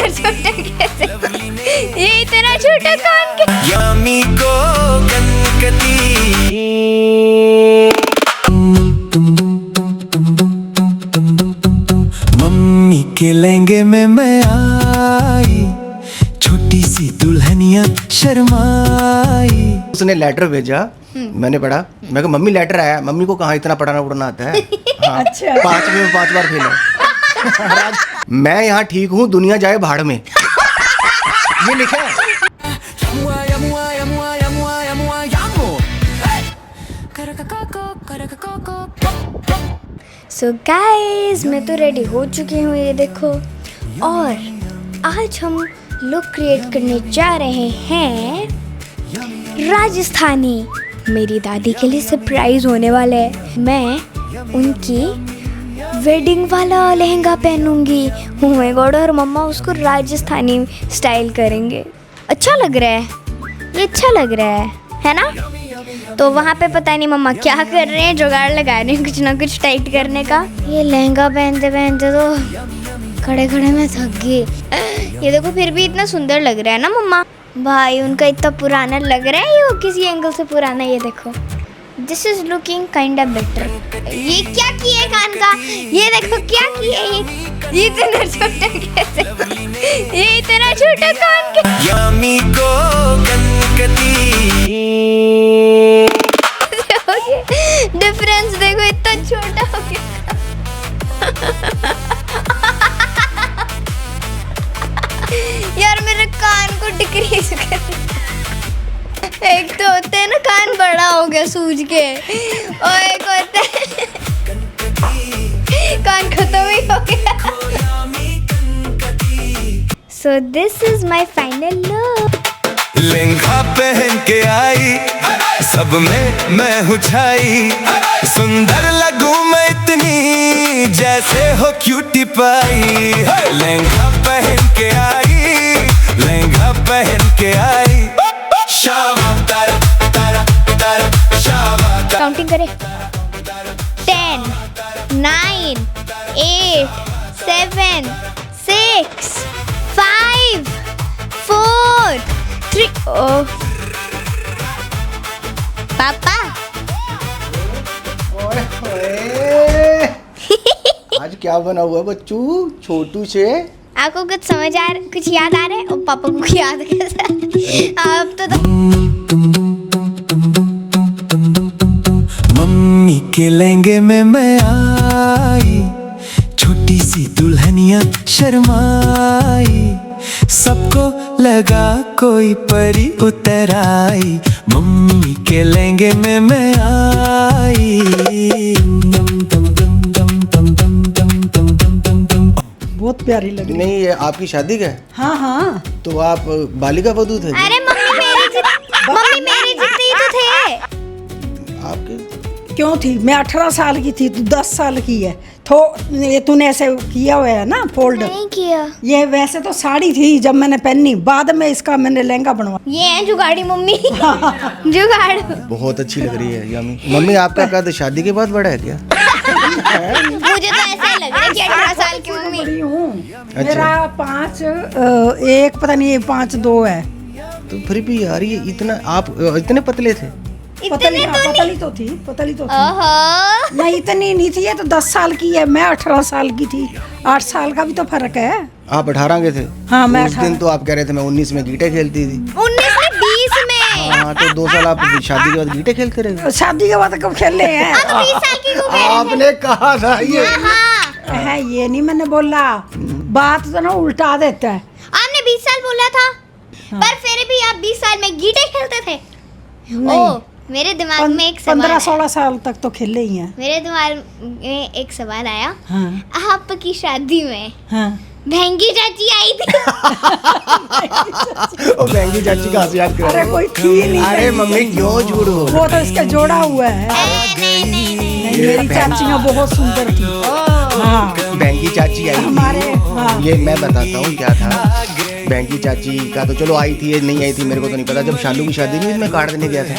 छोटा कैसे? ये इतना छोटा कान के यामी को कनकती मम्मी के लहंगे में मैं आई, छोटी सी दुल्हनिया शर्माई। उसने लेटर भेजा, मैंने पढ़ा, मैं कहा मम्मी लेटर आया। मम्मी को कहाँ इतना पढ़ाना उड़ना आता है। हाँ, अच्छा। 5 में 5 बार फेल है। मैं यहाँ ठीक हूँ, दुनिया जाए भाड़ में, ये लिखा है। सो गाइस, मैं तो रेडी हो चुकी हूँ, ये देखो। और आज हम लुक क्रिएट करने जा रहे हैं राजस्थानी। मेरी दादी के लिए सरप्राइज होने वाला है। मैं उनकी वेडिंग वाला लहंगा पहनूंगी। ओह माय गॉड, और मम्मा उसको राजस्थानी स्टाइल करेंगे। अच्छा लग रहा है, ये अच्छा लग रहा है ना? तो वहाँ पे पता नहीं मम्मा क्या कर रहे हैं, जुगाड़ लगा रहे हैं कुछ ना कुछ टाइट करने का। ये लहंगा पहनते पहनते तो खड़े खड़े में थक गई। ये देखो, फिर भी इतना सुंदर लग रहा है ना मम्मा। भाई उनका इतना पुराना लग रहा है, ये किसी एंगल से पुराना। ये देखो, this is looking kind of better. ये क्या किए कान का, ये देखो क्या किए। ये इतना छोटा कैसे? ये इतना छोटा कान के यामी को कनकती। डिफरेंस देखो, इतना छोटा हो गया। यार मेरे कान को डिक्रीज कर। एक तो होते हैं ना कान बड़ा हो गया सूज के, और एक होता है कान खत्म ही हो गया। So this is my final look. Lehenga पहन के आई, सब में मैं हूँ छाई। सुंदर लगूं मैं इतनी, जैसे हो क्यूटी पाई। लहंगा पहन के आई, लहंगा पहन के आई। शाबा तारा तारा तारा शाबा। काउंटिंग करें। 10 9 8 7 6 5 4 3। ओह पापा, आज क्या बना हुआ बच्चू छोटू से? आपको कुछ समझ आ रहा, कुछ याद आ रहा है? और पापा को याद कैसा? आप तो मम्मी के लहंगे में मैं आई, छोटी सी दुल्हनिया शर्माई। सबको लगा कोई परी उतर आई, मम्मी के लहंगे में मैं आई। बहुत प्यारी लग रही। नहीं, ये आपकी शादी का है? हाँ हाँ। तो आप बालिका वधू थे? अरे मम्मी मेरी जितनी ही तो थे। आपके क्यों थी? मैं 18 साल की थी, तू 10 साल की है। तो ये तूने ऐसे किया हुआ है ना फोल्ड? नहीं किया। ये वैसे तो साड़ी थी जब मैंने पहनी, बाद में इसका मैंने लहंगा बनवा। ये है जुगाड़ी मम्मी। जुगाड़। बहुत अच्छी लग रही है यामी। मम्मी आपका कद शादी के बाद बड़ा है क्या? मुझे तो ऐसा ही लग रहा है कि 18 साल की मम्मी। बड़ी हूँ। मेरा 5 1 पता नहीं 5 2 है। तो फिर भी यार ये इतना, आप इतने पतले थे? पतली तो थी। ओहो। नहीं इतनी नहीं थी, ये तो 10 साल की है, मैं 18 साल की थी। 8 साल का भी तो फर्क है। आप 18 के थे? हाँ, मैं उस दिन तो आप कह रहे थे मैं 19 में गीटे खेलती थी। 19 में 20 में। हाँ, तो 2 साल आप शादी के बाद गीटे खेलते रहे? शादी के बाद कब खेले हैं? 20 साल की हो गए। आपने कहा था ये। हाँ, है ये नहीं मैंने बोला, बात तो ना उल्टा देता है। आपने 20 साल बोला था। पर फिर भी आप 20 साल में गीटे खेलते थे? ओ, मेरे दिमाग में एक सवाल 15-16 साल तक तो खेले ही हैं। मेरे दिमाग में एक सवाल आया। हाँ आपकी शादी में हाँ। भेंगी चाची आई थी? ओ बेंगी चाची कहाँ से याद कर रहे अरे हो? कोई थी नहीं। अरे मम्मी क्यों झूठ बोल रही हो? वो तो इसका जोड़ा हुआ है। नहीं। नहीं, मेरी चाचियाँ बहुत सुंदर थी। हाँ बेंगी चाची आई हमारे। थी। हाँ। ये मैं बताता हूँ क्या था। बेंगी चाची का तो चलो आई थी, ये नहीं आई थी मेरे को तो नहीं पता। जब शालू की शादी नहीं, मैं कार्ड देने गया था।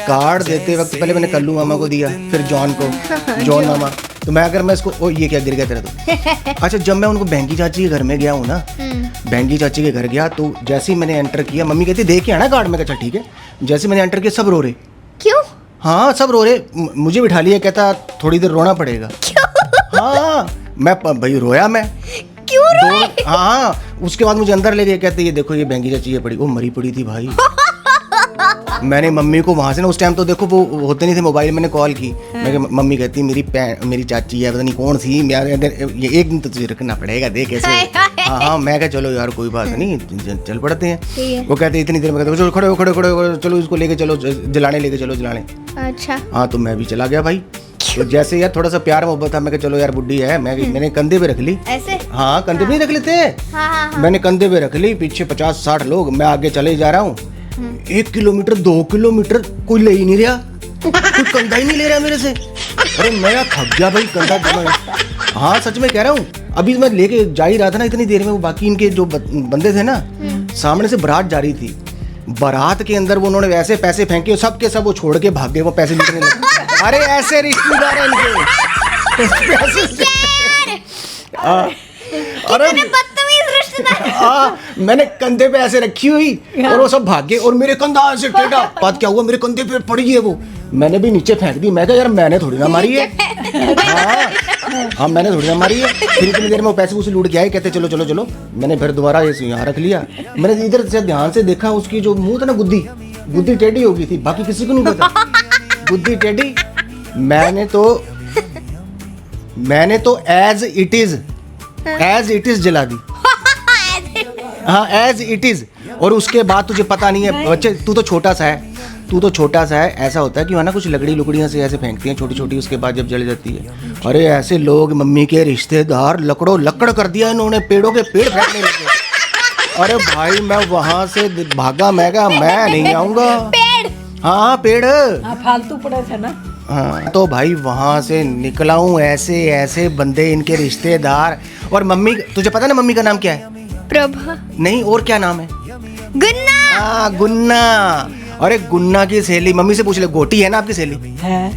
कार्ड देते वक्त पहले मैंने कल्लू मामा को दिया, फिर जॉन को, जॉन मामा, तो मैं अगर मैं इसको ओ ये क्या गिर गया तेरा तो अच्छा, जब मैं उनको बहंगी चाची के घर में गया हूँ ना, बहंगी चाची के घर गया तो जैसे ही मैंने एंटर किया, मम्मी कहती देख के आना कार्ड में, अच्छा ठीक है। जैसे मैंने एंटर किया सब रो रहे। क्यों? हाँ सब रो रहे, मुझे बिठा लिया, कहता थोड़ी देर रोना पड़ेगा। हाँ मैं भाई रोया मैं। क्यों रोए? हाँ उसके बाद मुझे अंदर ले गए, कहते ये देखो ये बहंगी चाची ये पड़ी, वो मरी पड़ी थी भाई। मैंने मम्मी को वहाँ से ना, उस टाइम तो देखो वो होते नहीं थे मोबाइल, मैंने कॉल की। मैं मम्मी कहती मेरी चाची है, पता नहीं कौन सी, ये एक दिन तो तुझे रखना पड़ेगा, देख कैसे। हाँ मैं कहा चलो यार कोई बात नहीं, चल पड़ते हैं। वो कहते इतनी देर में कहते चलो खड़े खड़े चलो इसको लेके चलो जलाने, लेके चलो जलाने। अच्छा हाँ तो मैं भी चला गया भाई। तो जैसे यार थोड़ा सा प्यार मोहब्बत था, मैं कहा चलो यार बुड्ढी है, मैंने कंधे पे रख ली ऐसे। हाँ कंधे पे नहीं रख लेते। हाँ। मैंने कंधे पे रख ली, पीछे 50-60 लोग, मैं आगे चले जा रहा हूँ। 1 किलोमीटर 2 किलोमीटर कोई ले ही नहीं रहा, कोई कंधा ही नहीं ले रहा मेरे से। अरे मैं थक गया भाई कंधा। हाँ सच में कह रहा हूँ, अभी मैं लेके जा ही रहा था ना, इतनी देर में वो बाकी इनके जो बंदे थे ना, सामने से बारात जा रही थी। बारात के अंदर वो उन्होंने वैसे पैसे फेंके, सब के सब वो छोड़ के भाग गए, वो पैसे लूटने लगे। अरे ऐसे रिश्तेदार हैं इनके। अरे बदतमीज रिश्तेदार। हाँ मैंने कंधे पे ऐसे रखी हुई और वो सब भाग गए, और मेरे कंधा ऐसे टेढ़ा। बात क्या हुआ, मेरे कंधे पे पड़ी है वो, मैंने भी नीचे फेंक दी। मैं कहा यार मैंने थोड़ी ना मारी है। हाँ मैंने थोड़ी ना मारी है। फिर इतनी देर में वो पैसे उसे लूट के आए, कहते चलो चलो चलो। मैंने फिर दोबारा ये यहाँ रख लिया। मैंने इधर से ध्यान से देखा, उसकी जो मुंह था ना, गुद्दी टेढ़ी हो गई थी, बाकी किसी को नहीं पता। गुद्दी टेढ़ी। मैंने तो एज इट इज जला दी। हाँ एज इट इज। और उसके बाद तुझे पता नहीं है बच्चे, तू तो छोटा सा है, ऐसा होता है कि ना कुछ लकड़ियाँ से ऐसे फेंकती हैं छोटी छोटी, उसके बाद जब जल जाती है। अरे ऐसे लोग, मम्मी के रिश्तेदार लकड़ कर दिया इन्होंने, पेड़ों के पेड़ फेंकने लगे। अरे भाई मैं वहां से भागा, मैं नहीं आऊंगा। हाँ पेड़ फालतू पड़े थे ना। हाँ तो भाई वहां से निकला हूँ, ऐसे बंदे इनके रिश्तेदार। और मम्मी, तुझे पता ना मम्मी का नाम क्या है? प्रभा। नहीं और क्या नाम है? गुन्ना। हाँ गुन्ना। अरे गुन्ना की सहेली, मम्मी से पूछ ले, गोटी है ना आपकी सहेली? है।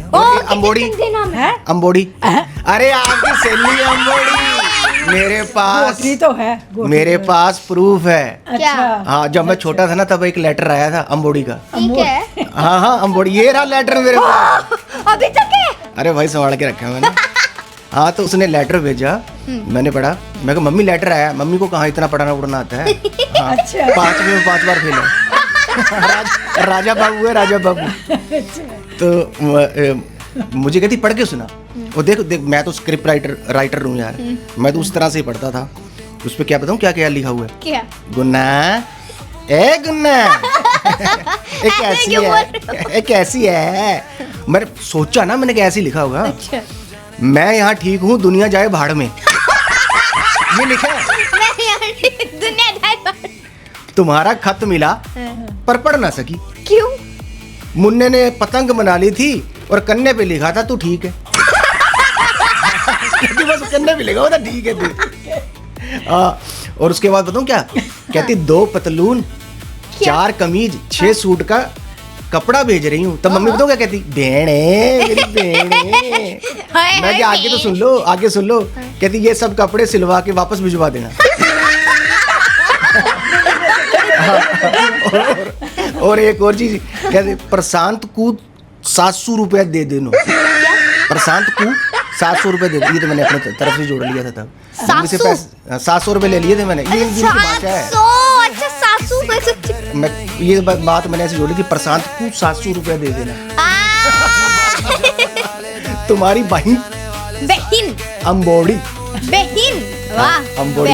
अंबोड़ी है? अंबोड़ी। अरे आपकी सहेली अंबोड़ी। मेरे पास प्रूफ है। क्या? हाँ जब मैं छोटा था ना, तब एक लेटर आया था अंबोड़ी का। ठीक है। हाँ अंबोड़ी, ये रहा लेटर मेरे पास। अभी तक है? अरे भाई संभाल के रखा मैंने। हाँ तो उसने लेटर भेजा, मैंने पढ़ा। मैं कहा मम्मी लेटर आया। मम्मी को कहाँ इतना पढ़ना आता है। हाँ, अच्छा। 5 में 5 बार फेल है। राजा बाबू है, राजा बाबू। तो मुझे कहती पढ़ के सुना। और देख मैं तो स्क्रिप्ट राइटर हूँ यार, मैं तो उस तरह से ही पढ़ता था। उस पर क्या बताऊँ क्या क्या लिखा हुआ है? क्या? गुन्ना ए गुन्ना एक कैसी है। मैंने सोचा ना, मैंने कैसे लिखा होगा। अच्छा। मैं यहाँ ठीक हूँ, दुनिया जाए भाड़ में। ये लिखा है। दुनिया जाए भाड़। तुम्हारा खत मिला पर पढ़ ना सकी। क्यों? मुन्ने ने पतंग बना ली थी और कन्ने पे लिखा था तू ठीक है। बस कन्ने पे लिखा हुआ था ठीक है तू। और उसके बाद बताऊँ क्या कहती, 2 पतलून 4 कमीज 6 सूट का कपड़ा भेज रही हूँ। तब मम्मी बताओ क्या कहती, बेणे मेरी बेणे। मैं क्या आगे तो सुन लो, आगे सुन लो। कहती ये सब कपड़े सिलवा के वापस भिजवा देना। और एक और चीज कहते, प्रशांत को 700 रुपया दे देना। प्रशांत को 700 रुपये दे दिए थे मैंने, अपने तरफ से जोड़ लिया था तब। 700 रुपये ले लिए थे मैंने। ये बात है। अच्छा 700। मैं ये बात मैंने ऐसे जोड़ी थी, प्रशांत को 700 रुपया दे देना। तुम्हारी बहन अंबोड़ी। वाह अंबोड़ी।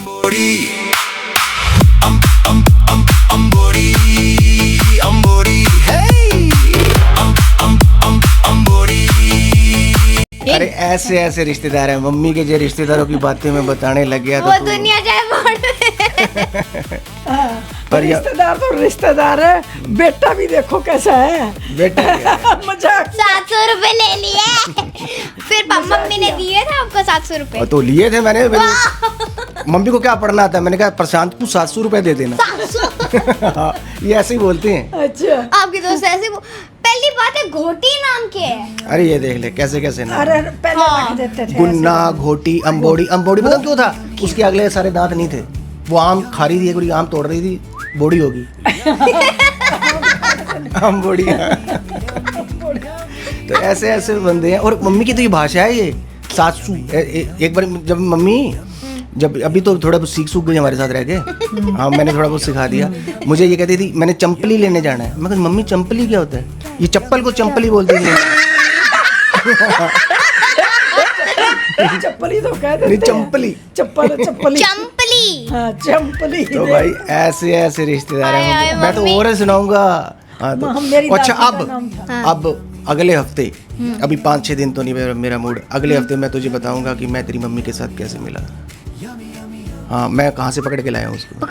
अरे ऐसे रिश्तेदार हैं मम्मी के, जो रिश्तेदारों की बातें मैं बताने लग गया वो दुनिया जाए भाड़ पर रिश्तेदार तो रिश्तेदार है, बेटा भी देखो कैसा है। बेटा मजाक। 700 रुपए ले लिए। फिर मम्मी ने दिए थे आपको 700 रुपए? तो लिए थे मैंने। मम्मी को क्या पढ़ना आता है, मैंने कहा प्रशांत को 700 रुपए दे देना। 700। ये ऐसे ही बोलते हैं। अच्छा। आपके दोस्त ऐसे पहली बात है, घोटी नाम के है। अरे ये देख ले कैसे कैसे ना, अरे पहले रख देते थे गुन्ना, घोटी, अम्बोड़ी। अम्बोड़ी पता क्यों था? उसके अगले सारे दांत नहीं थे। वो आम खा रही थी, एक आम तोड़ रही थी, बोड़ी होगी। अम्बोड़ी। तो ऐसे ऐसे बंदे हैं। और मम्मी की तो ये भाषा है, ये सासू। एक बार जब मम्मी, जब अभी तो थोड़ा बहुत सीख गई हमारे साथ रह के, हाँ मैंने थोड़ा बहुत सिखा दिया। मुझे ये कहती थी मैंने चंपली लेने जाना है। मैं कहा मम्मी चंपली क्या होता है? ये चप्पल को चंपली बोलती थी। चप्पली तो कहते नहीं थे। चंपली, चप्पली चंपली। हाँ चंपली। तो भाई ऐसे ऐसे रिश्तेदार आए, आए, हैं। मैं तो मम्मी। और सुनाऊंगा। हाँ तो मेरी अच्छा दादी का नाम था। अब अगले हफ्ते, अभी 5-6 दिन तो नहीं मेरा मूड, अगले हफ्ते मैं तुझे बताऊंगा कि मैं तेरी मम्मी के साथ कैसे मिला। हाँ मैं कहाँ से पकड़ के लाया हूँ उसको।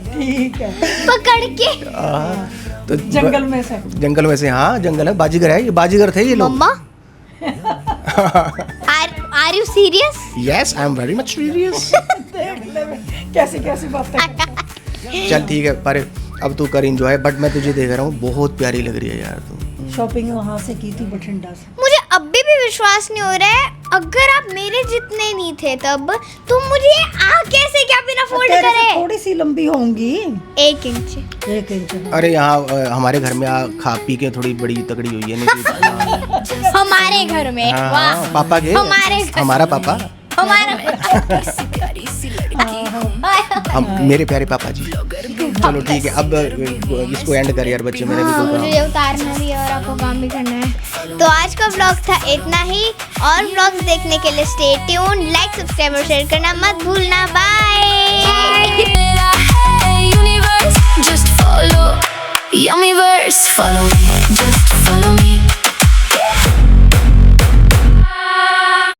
ठीक है। पकड़ के तो जंगल में से। जंगल में से, हाँ जंगल है, बाजीगर है ये, बाजीगर थे ये लोग। मम्मा, are you serious? Yes I am very much serious. देख ले कैसी कैसी बातें। चल ठीक है, पर अब तू कर एंजॉय। बट मैं तुझे देख रहा हूँ, बहुत प्यारी लग रही है यार तू। शॉपिंग वहाँ से की थी बठिंडा से। मुझे अभी भी विश्वास नहीं हो रहा है, अगर आप मेरे जितने नहीं थे तब, तुम मुझे आ कैसे क्या बिना फोल्ड तेरे से करे? थोड़ी सी लंबी होंगी, 1 इंच। 1 इंच। अरे यहाँ हमारे घर में खा पी के थोड़ी बड़ी तगड़ी हुई है। नहीं हमारे घर में, हाँ, वाह। पापा के, हमारे घर- हमारा पापा, हमारा हम मेरे प्यारे पापा जी। चलो ठीक है, अब इसको एंड कर यार बच्चे, मेरे भी हाँ, कोई काम। मुझे उतारना भी है और आपको काम भी करना है। तो आज का व्लॉग था इतना ही, और व्लॉग्स देखने के लिए स्टे ट्यून, लाइक, सब्सक्राइब और शेयर करना मत भूलना। Bye. Universe, just follow. Yummy verse, follow me. Just follow me.